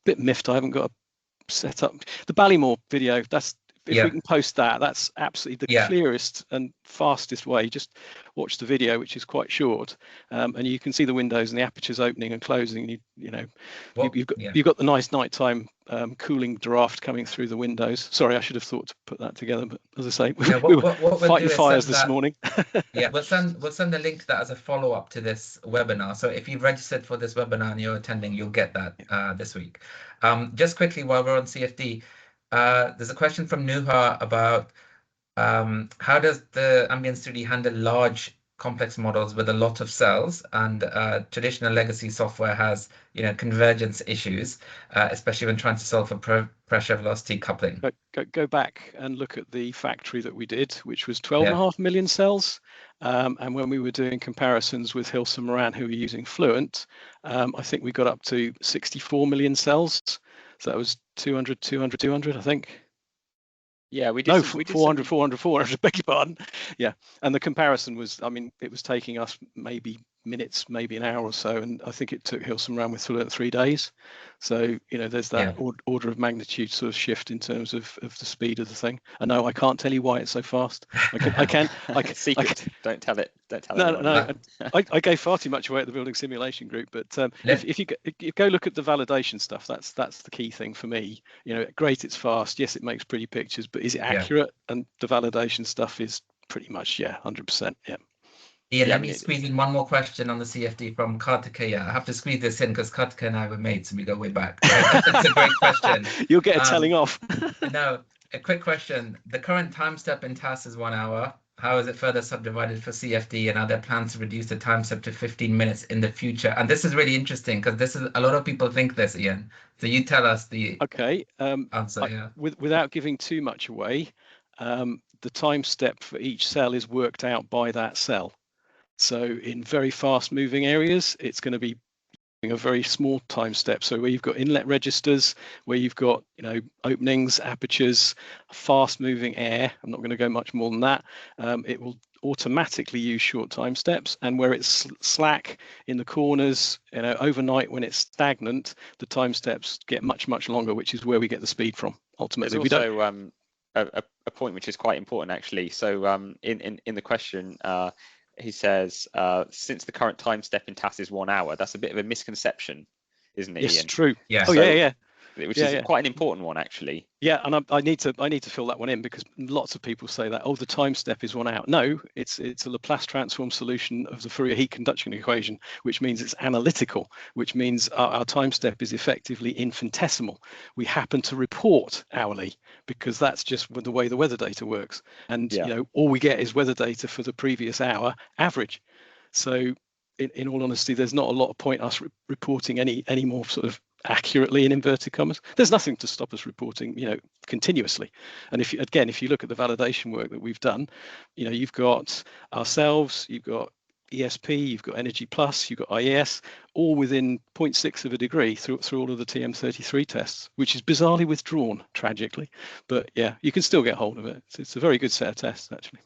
bit miffed I haven't got a set up. The Ballymore video, that's, if we can post that, that's absolutely the clearest and fastest way. Just watch the video, which is quite short, and you can see the windows and the apertures opening and closing. You've got the nice nighttime cooling draft coming through the windows. Sorry, I should have thought to put that together, but as I say, we were fighting fires this morning. Yeah, we'll send the link to that as a follow-up to this webinar. So if you've registered for this webinar and you're attending, you'll get that this week. Just quickly, while we're on CFD, there's a question from Nuha about how does the Ambience 3D handle large complex models with a lot of cells, and traditional legacy software has, convergence issues, especially when trying to solve for pressure velocity coupling. Go back and look at the factory that we did, which was 12.5 million cells. And when we were doing comparisons with Hilson Moran, who were using Fluent, I think we got up to 64 million cells. So that was 200, 200, 200, I think. Yeah, we did. No, we did 400, 400, 400, beg your pardon. Yeah, and the comparison was, I mean, it was taking us maybe minutes, maybe an hour or so, and I think it took Hilson Moran with Fluent 3 days. So, there's that order of magnitude sort of shift in terms of the speed of the thing. And no, I can't tell you why it's so fast. I can. Secret. Don't tell it. Don't tell no, anyone. No, I gave far too much away at the building simulation group, but if you go look at the validation stuff, that's the key thing for me. Great, it's fast. Yes, it makes pretty pictures, but is it accurate? And the validation stuff is pretty much 100%. Yeah. Ian, let me squeeze in one more question on the CFD from Kartikeya. I have to squeeze this in because Kartikeya and I were mates and we go way back. It's a great question. You'll get a telling off. No, a quick question. The current time step in TAS is 1 hour. How is it further subdivided for CFD, and are there plans to reduce the time step to 15 minutes in the future? And this is really interesting because this is a lot of people think this, Ian. So you tell us the answer. Without giving too much away, the time step for each cell is worked out by that cell. So in very fast moving areas, it's going to be a very small time step. So where you've got inlet registers, where you've got openings, apertures, fast moving air, I'm not going to go much more than that, it will automatically use short time steps. And where it's slack in the corners, overnight when it's stagnant, the time steps get much longer, which is where we get the speed from ultimately. There's also a point which is quite important actually. So in the question, he says, since the current time step in TAS is 1 hour, that's a bit of a misconception, isn't it, yes, Ian? True. Yeah. Which is quite an important one, actually. Yeah, and I need to fill that one in because lots of people say that, the time step is 1 hour. No, it's a Laplace transform solution of the Fourier heat conduction equation, which means it's analytical, which means our time step is effectively infinitesimal. We happen to report hourly because that's just the way the weather data works. And all we get is weather data for the previous hour average. So in all honesty, there's not a lot of point us reporting any more sort of accurately in inverted commas. There's nothing to stop us reporting continuously. And if you look at the validation work that we've done, you've got ourselves, you've got ESP, you've got Energy Plus, you've got IES, all within 0.6 of a degree through all of the TM33 tests, which is bizarrely withdrawn, tragically. But yeah, you can still get hold of it. It's a very good set of tests, actually.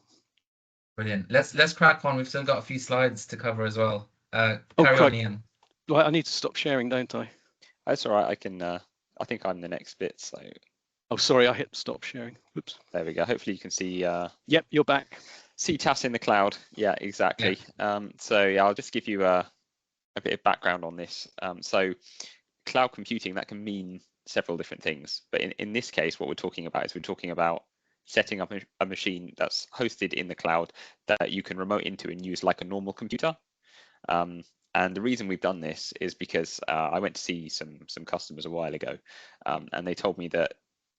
Brilliant. Let's crack on. We've still got a few slides to cover as well. Carry on, Ian. Right, I need to stop sharing, don't I? That's all right. I can. I think I'm the next bit. So. Oh, sorry, I hit stop sharing. Oops. There we go. Hopefully you can see. Yep, you're back. See TAS in the cloud. Yeah, exactly. Yeah. I'll just give you a bit of background on this. So cloud computing, that can mean several different things. But in this case, what we're talking about setting up a machine that's hosted in the cloud that you can remote into and use like a normal computer. And the reason we've done this is because I went to see some customers a while ago, and they told me that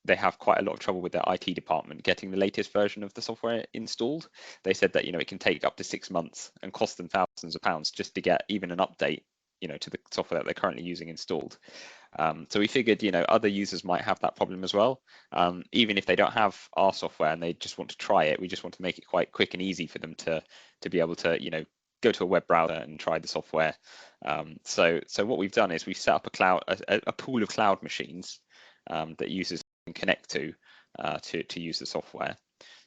they have quite a lot of trouble with their IT department getting the latest version of the software installed. They said that it can take up to 6 months and cost them thousands of pounds just to get even an update to the software that they're currently using installed. So we figured other users might have that problem as well. Even if they don't have our software and they just want to try it, we just want to make it quite quick and easy for them to be able to go to a web browser and try the software. So what we've done is we've set up a pool of cloud machines that users can connect to use the software.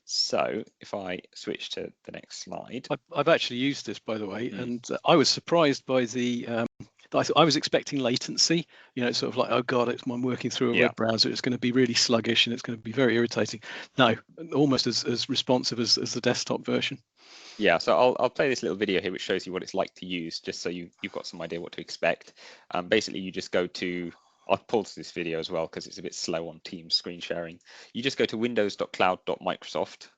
So if I switch to the next slide. I've actually used this, by the way, and I was surprised by the I was expecting latency, sort of like, oh God, I'm working through a web browser. It's going to be really sluggish and it's going to be very irritating. No, almost as responsive as the desktop version. Yeah, so I'll play this little video here which shows you what it's like to use, just so you've got some idea what to expect. Basically, you just go to, I'll pause this video as well because it's a bit slow on Teams screen sharing. You just go to windows.cloud.microsoft,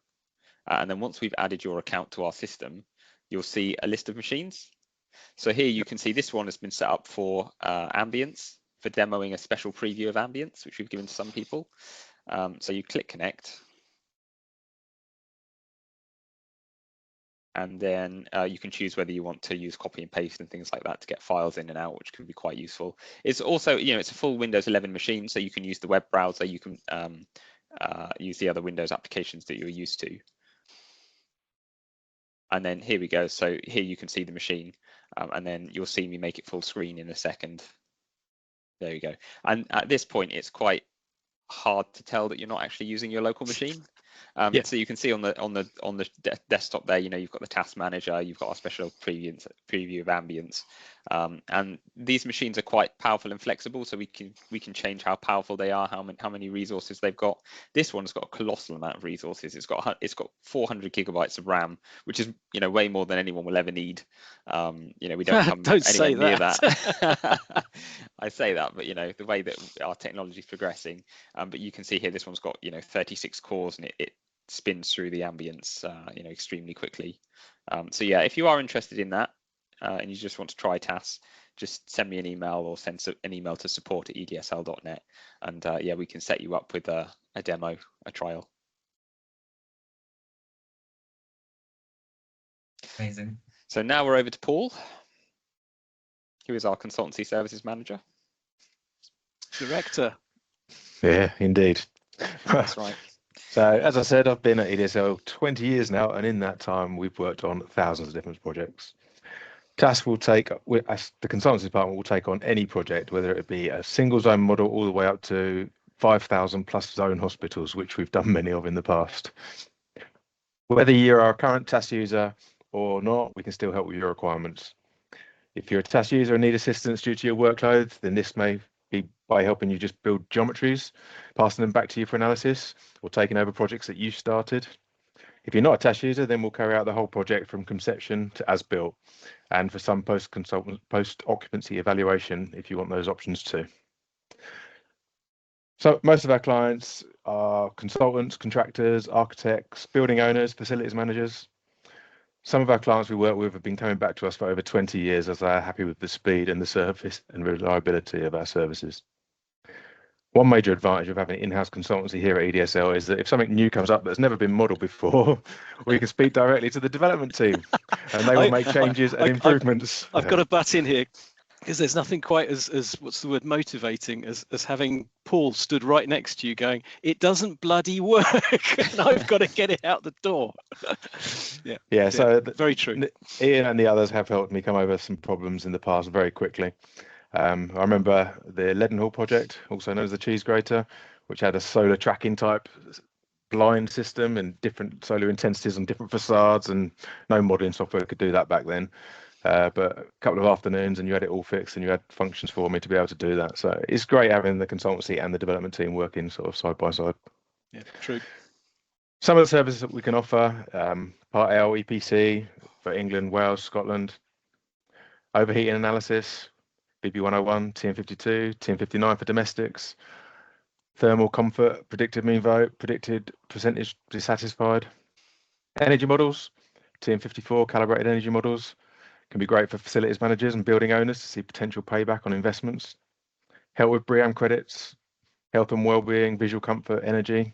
and then once we've added your account to our system, you'll see a list of machines. So here you can see this one has been set up for ambience, for demoing a special preview of ambience, which we've given to some people. So you click connect. and then you can choose whether you want to use copy and paste and things like that to get files in and out, which can be quite useful. It's also, it's a full Windows 11 machine, so you can use the web browser, you can use the other Windows applications that you're used to. And then here we go. So here you can see the machine, and then you'll see me make it full screen in a second. There you go. And at this point, it's quite hard to tell that you're not actually using your local machine. So you can see on the desktop there, you've got the task manager, you've got our special preview of ambience, and these machines are quite powerful and flexible, so we can change how powerful they are, how many resources they've got. This one's got a colossal amount of resources. It's got 400 gigabytes of RAM, which is way more than anyone will ever need. We don't come anywhere near that. I say that, but the way that our technology is progressing. But you can see here, this one's got 36 cores, and it spins through the ambience extremely quickly. So yeah, if you are interested in that and you just want to try TAS, just send me an email or send an email to support@edsl.net, and yeah, we can set you up with a demo, a trial. Amazing. So now we're over to Paul, who is our consultancy services manager. Director. Yeah, indeed. That's right. So as I said, I've been at EDSL 20 years now, and in that time we've worked on thousands of different projects. TAS will take, as the consultancy department will take on any project, whether it be a single zone model all the way up to 5,000 plus zone hospitals, which we've done many of in the past. Whether you're a current TAS user or not, we can still help with your requirements. If you're a TAS user and need assistance due to your workload, then this may be by helping you just build geometries, passing them back to you for analysis, or taking over projects that you started. If you're not a TAS user, then we'll carry out the whole project from conception to as built, and for some post-occupancy evaluation, if you want those options too. So most of our clients are consultants, contractors, architects, building owners, facilities managers. Some of our clients we work with have been coming back to us for over 20 years as they are happy with the speed and the service and reliability of our services. One major advantage of having an in-house consultancy here at EDSL is that if something new comes up that's never been modelled before, we can speak directly to the development team and they will make changes and improvements. I've got to butt in here, because there's nothing quite as what's the word, motivating as having Paul stood right next to you going, it doesn't bloody work, and I've got to get it out the door. Yeah, so very true. Ian and the others have helped me come over some problems in the past very quickly. I remember the Leadenhall project, also known as the cheese grater, which had a solar tracking type blind system and different solar intensities on different facades, and no modelling software could do that back then. But a couple of afternoons and you had it all fixed and you had functions for me to be able to do that. So it's great having the consultancy and the development team working sort of side by side. Yeah, true. Some of the services that we can offer, Part L, EPC for England, Wales, Scotland, overheating analysis, BB101, TM52, TM59 for domestics, thermal comfort, predicted mean vote, predicted percentage dissatisfied, energy models, TM54 calibrated energy models, can be great for facilities managers and building owners to see potential payback on investments. Help with BREEAM credits, health and wellbeing, visual comfort, energy,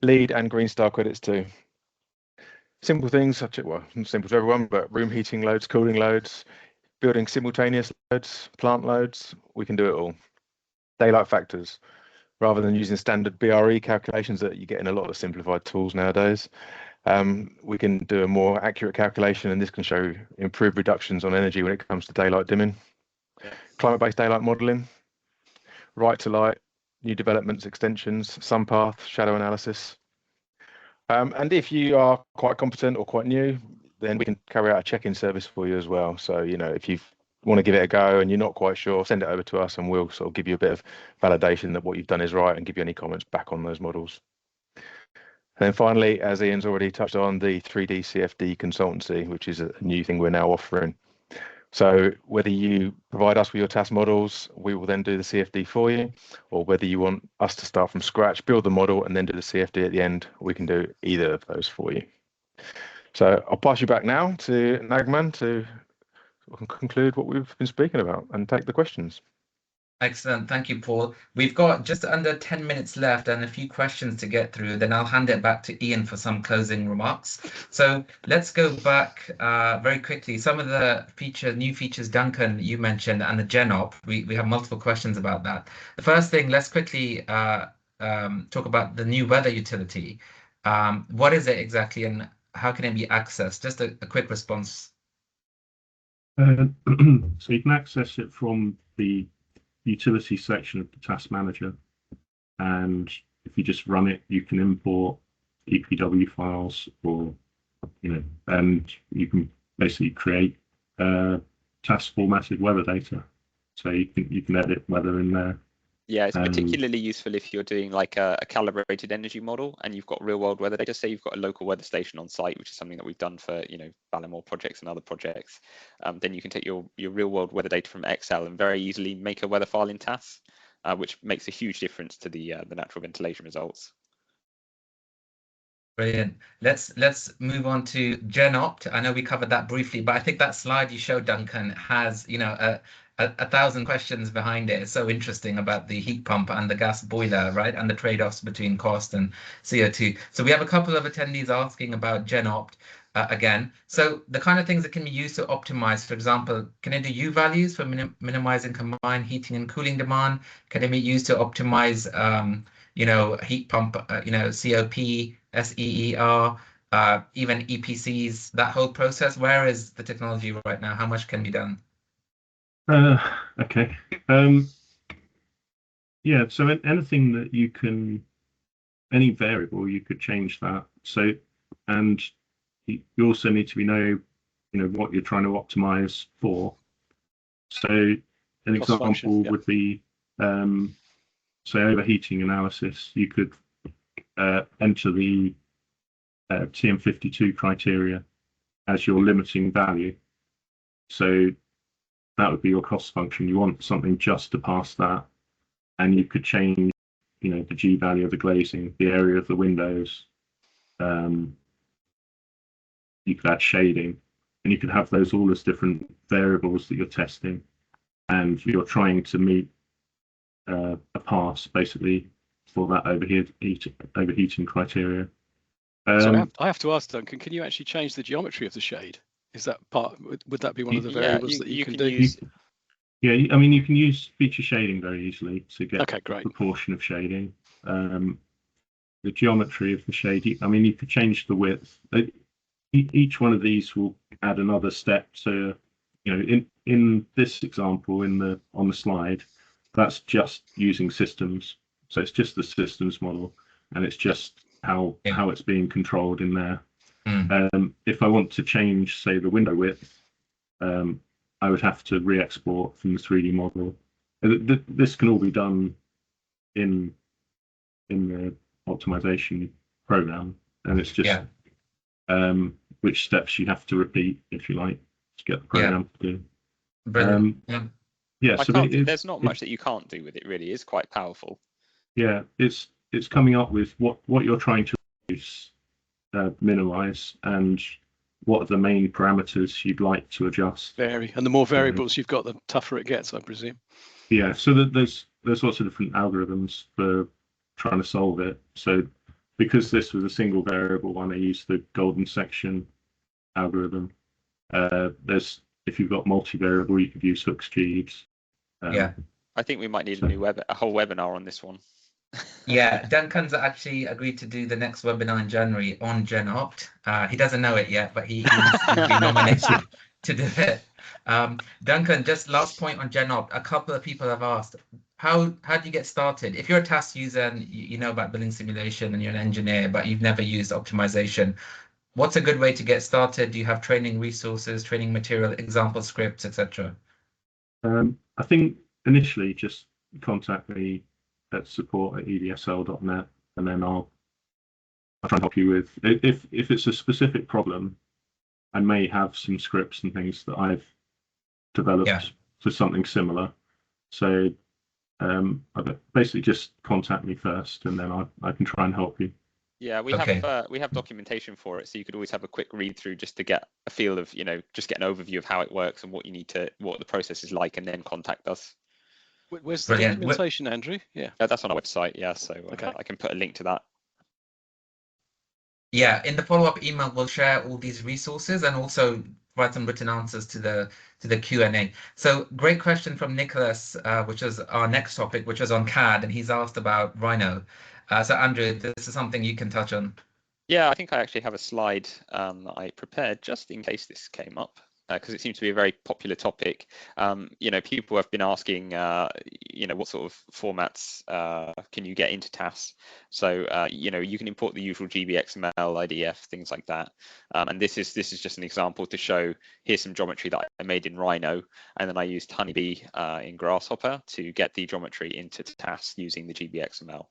LEED and Green Star credits too. Simple things such as, well, not simple to everyone, but room heating loads, cooling loads, building simultaneous loads, plant loads, we can do it all. Daylight factors, rather than using standard BRE calculations that you get in a lot of simplified tools nowadays. We can do a more accurate calculation, and this can show improved reductions on energy when it comes to daylight dimming. Yeah. Climate-based daylight modelling, right to light, new developments, extensions, sun path, shadow analysis. And if you are quite competent or quite new, then we can carry out a check-in service for you as well. So, if you want to give it a go and you're not quite sure, send it over to us and we'll sort of give you a bit of validation that what you've done is right and give you any comments back on those models. And then finally, as Ian's already touched on, the 3D CFD consultancy, which is a new thing we're now offering. So whether you provide us with your TAS models, we will then do the CFD for you, or whether you want us to start from scratch, build the model and then do the CFD at the end, we can do either of those for you. So I'll pass you back now to Nagman to conclude what we've been speaking about and take the questions. Excellent. Thank you, Paul. We've got just under 10 minutes left and a few questions to get through. Then I'll hand it back to Ian for some closing remarks. So let's go back very quickly. Some of the new features, Duncan, you mentioned, and the GenOp, we have multiple questions about that. The first thing, let's quickly talk about the new weather utility. What is it exactly and how can it be accessed? Just a quick response. So you can access it from the utility section of the task manager, and if you just run it, you can import EPW files, or and you can basically create task formatted weather data. So you can edit weather in there. Yeah, it's particularly useful if you're doing like a calibrated energy model and you've got real world weather data. Say you've got a local weather station on site, which is something that we've done for Ballimore projects and other projects. Then you can take your real world weather data from Excel and very easily make a weather file in TAS, which makes a huge difference to the natural ventilation results. Brilliant. Let's move on to GenOpt. I know we covered that briefly, but I think that slide you showed, Duncan, has a thousand questions behind it. It's so interesting about the heat pump and the gas boiler, right? And the trade-offs between cost and CO2. So we have a couple of attendees asking about GenOpt again. So the kind of things that can be used to optimize, for example, can it do U values for minimizing combined heating and cooling demand? Can it be used to optimize heat pump, COP, SEER, even EPCs, that whole process? Where is the technology right now? How much can be done? Okay. Yeah, so anything that you can, any variable, you could change that. So, and you also need to know, what you're trying to optimize for. So an example would be, say, overheating analysis. You could enter the TM52 criteria as your limiting value. So that would be your cost function. You want something just to pass that, and you could change, the G value of the glazing, the area of the windows. You could add shading, and you could have those all as different variables that you're testing, and you're trying to meet a pass basically for that overheating criteria. So I have to ask, Duncan, can you actually change the geometry of the shade? Is that part? Would that be one of the variables that you can do? Yeah, I mean, you can use feature shading very easily to get the proportion of shading. The geometry of the shade, you could change the width. Each one of these will add another step to, in this example on the slide, that's just using systems. So it's just the systems model, and it's just how it's being controlled in there. If I want to change, say, the window width, I would have to re-export from the 3D model. This can all be done in the optimization program, and it's just which steps you have to repeat, if you like, to get the program to do. Brilliant. So there's not much that you can't do with it, really. It's quite powerful. Yeah, it's coming up with what you're trying to reduce, minimize, and what are the main parameters you'd like to adjust. Vary, and the more variables you've got, the tougher it gets, I presume. Yeah, so there's lots of different algorithms for trying to solve it. So because this was a single variable one, I used the golden section algorithm. If you've got multivariable, you could use Hooke's Jeeves. I think we might need a whole webinar on this one. Yeah, Duncan's actually agreed to do the next webinar in January on GenOpt. He doesn't know it yet, but he's been nominated to do it. Duncan, just last point on GenOpt. A couple of people have asked, how do you get started? If you're a TAS user and you know about building simulation and you're an engineer, but you've never used optimization, what's a good way to get started? Do you have training resources, training material, example scripts, etc.? I think initially just contact me at support@edsl.net, and then I'll try and help you with. If it's a specific problem, I may have some scripts and things that I've developed for something similar. So basically just contact me first, and then I can try and help you. Yeah, we have documentation for it, so you could always have a quick read through just to get a feel of, just get an overview of how it works and what the process is like, and then contact us. Where's the Brilliant. documentation, Andrew? Yeah. That's on our website. Yeah, so Okay. I can put a link to that. Yeah, in the follow-up email, we'll share all these resources and also provide some written answers to the Q&A. So great question from Nicholas, which is our next topic, which is on CAD, and he's asked about Rhino. So Andrew, this is something you can touch on. Yeah, I think I actually have a slide that I prepared just in case this came up, because it seems to be a very popular topic. You know, people have been asking, you know, what sort of formats can you get into TAS? So, you know, you can import the usual GBXML, IDF, things like that. And this is just an example to show, here's some geometry that I made in Rhino, and then I used Honeybee in Grasshopper to get the geometry into TAS using the GBXML.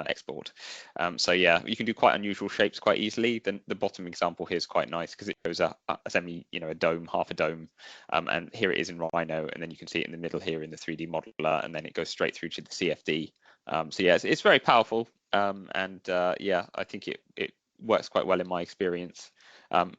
Export. So yeah, you can do quite unusual shapes quite easily. Then the bottom example here is quite nice because it goes a semi, you know, a dome, half a dome, and here it is in Rhino, and then you can see it in the middle here in the 3D modeler, and then it goes straight through to the CFD. So yeah, it's very powerful, and yeah, I think it works quite well in my experience.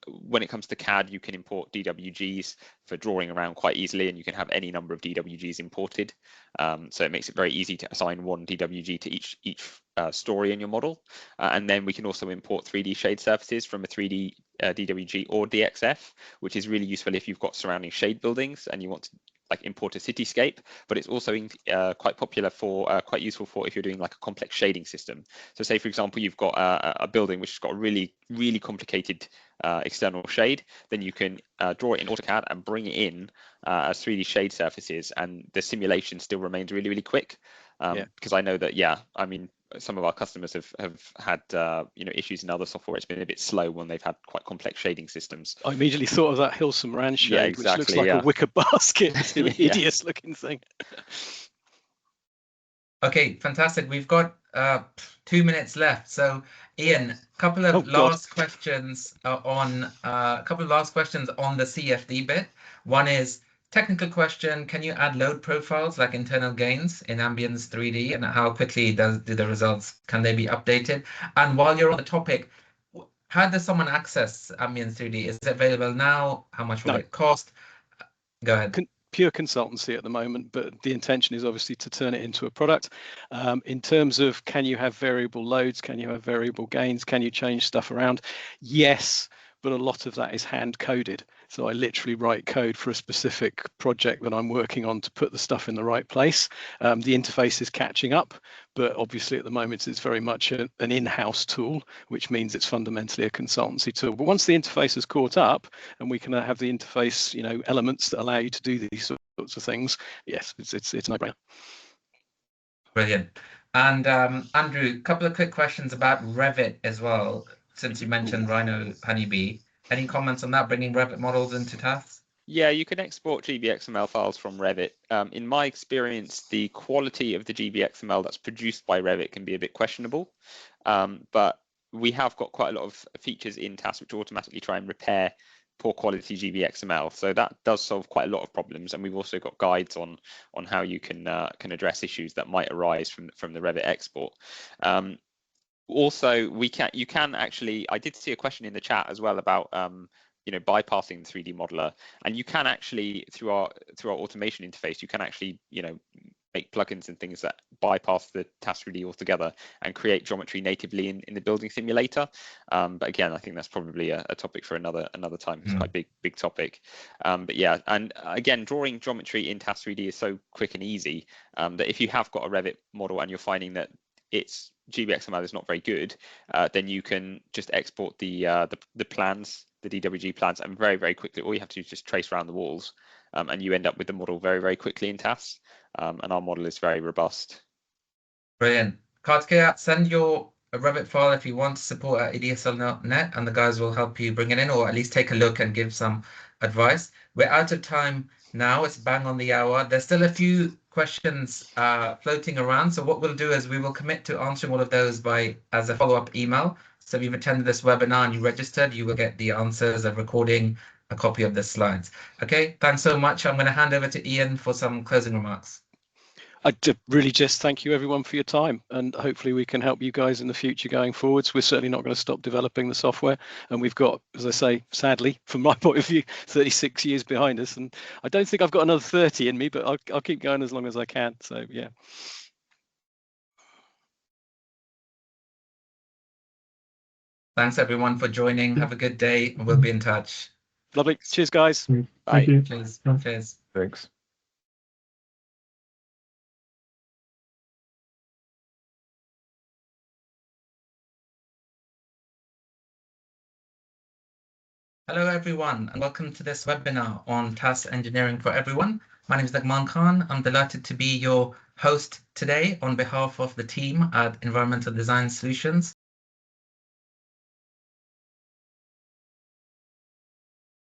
When it comes to CAD, you can import DWGs for drawing around quite easily, and you can have any number of DWGs imported. So it makes it very easy to assign one DWG to each story in your model. And then we can also import 3D shade surfaces from a 3D DWG or DXF, which is really useful if you've got surrounding shade buildings and you want to like import a cityscape, but it's also quite popular for quite useful for if you're doing like a complex shading system. So say for example you've got a building which has got a really complicated external shade, then you can draw it in AutoCAD and bring it in as 3D shade surfaces, and the simulation still remains really quick. Because I know that, yeah, I mean, some of our customers have had you know, issues in other software. It's been a bit slow when they've had quite complex shading systems. I immediately thought of that Hilson Rand shade, Yeah, exactly, which looks like a wicker basket. It's an hideous looking thing. Okay, fantastic. We've got 2 minutes left. So Ian, a couple of last questions on the CFD bit. One is technical question: can you add load profiles like internal gains in Ambience 3D, and how quickly do the results, can they be updated? And while you're on the topic, how does someone access Ambience 3D? Is it available now? How much will it cost? Go ahead. Pure consultancy at the moment, but the intention is obviously to turn it into a product. In terms of, can you have variable loads? Can you have variable gains? Can you change stuff around? Yes, but a lot of that is hand coded. So I literally write code for a specific project that I'm working on to put the stuff in the right place. The interface is catching up, but obviously at the moment it's very much an in-house tool, which means it's fundamentally a consultancy tool. But once the interface has caught up and we can have the interface, you know, elements that allow you to do these sorts of things, yes, it's a no-brainer. Brilliant. And Andrew, a couple of quick questions about Revit as well, since you mentioned Rhino Honeybee. Any comments on that, bringing Revit models into TAS? Yeah, you can export GBXML files from Revit. In my experience, the quality of the GBXML that's produced by Revit can be a bit questionable, but we have got quite a lot of features in TAS which automatically try and repair poor quality GBXML. So that does solve quite a lot of problems, and we've also got guides on how you can address issues that might arise from the Revit export. Also, you can actually, I did see a question in the chat as well about you know, bypassing the 3D modeler, and you can actually through our automation interface, you can actually, you know, make plugins and things that bypass the TAS 3D altogether and create geometry natively in the building simulator. But again, I think that's probably a topic for another time. It's quite a big topic. But yeah, and again, drawing geometry in TAS 3D is so quick and easy that if you have got a Revit model and you're finding that its GBXML is not very good, then you can just export the plans, the DWG plans, and very quickly, all you have to do is just trace around the walls, and you end up with the model very quickly in TAS. And our model is very robust. Brilliant. Kartikeya, send your Revit file if you want to support at EDSL.net, and the guys will help you bring it in, or at least take a look and give some advice. We're out of time now. It's bang on the hour. There's still a few questions floating around. So what we'll do is we will commit to answering all of those as a follow-up email. So if you've attended this webinar and you registered, you will get the answers, a recording, a copy of the slides. Okay, thanks so much. I'm going to hand over to Ian for some closing remarks. really just thank you everyone for your time, and hopefully we can help you guys in the future going forwards. We're certainly not going to stop developing the software, and we've got, as I say, sadly, from my point of view, 36 years behind us, and I don't think I've got another 30 in me, but I'll keep going as long as I can. So yeah. Thanks everyone for joining. Have a good day, and we'll be in touch. Lovely. Cheers, guys. Thank Bye. you. Cheers. Cheers. Thanks. Hello everyone, and welcome to this webinar on TAS Engineering for Everyone. My name is Nagman Khan. I'm delighted to be your host today on behalf of the team at Environmental Design Solutions.